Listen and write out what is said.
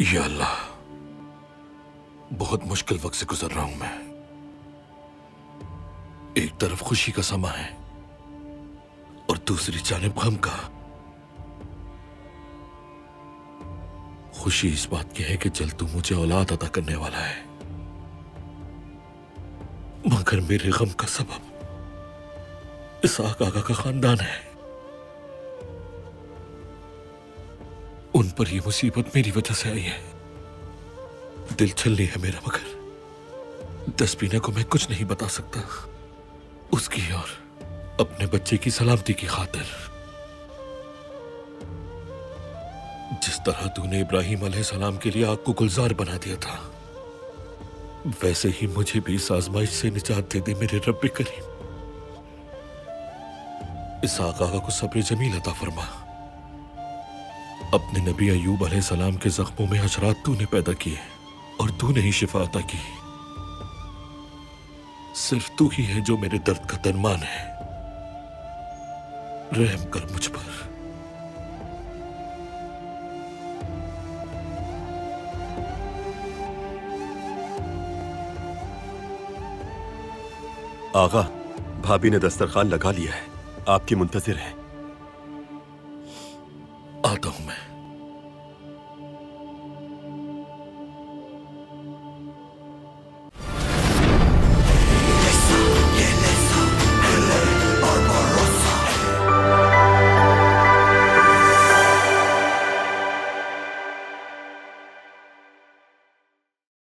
या अल्लाह, बहुत मुश्किल वक्त से गुजर रहा हूं मैं। एक तरफ खुशी का समा है और दूसरी जानिब गम का। खुशी इस बात की है कि जल्द तू मुझे औलाद अता करने वाला है, मगर मेरे गम का सबब इसहाक आका का खानदान है। उन पर यह मुसीबत मेरी वजह से आई है। दिल छलनी है मेरा, मगर दसबीना को मैं कुछ नहीं बता सकता। उसकी और अपने बच्चे की सलामती की खातिर। जिस तरह तूने इब्राहिम अलैहिस्सलाम के लिए आग को गुलजार बना दिया था, वैसे ही मुझे भी इस आजमाइश से निजात दे दे मेरे रब्बे करीम। इसहाक आका को सब्र जमील अता फरमा। अपने नबी अय्यूब अलैहिस्सलाम के जख्मों में हशरात तूने पैदा किए और तूने ही शिफा अता की। सिर्फ तू ही है जो मेरे दर्द का दरमान है। रहम कर मुझ पर। आगा, भाभी ने दस्तरखान लगा लिया है, आपकी मुंतजिर है।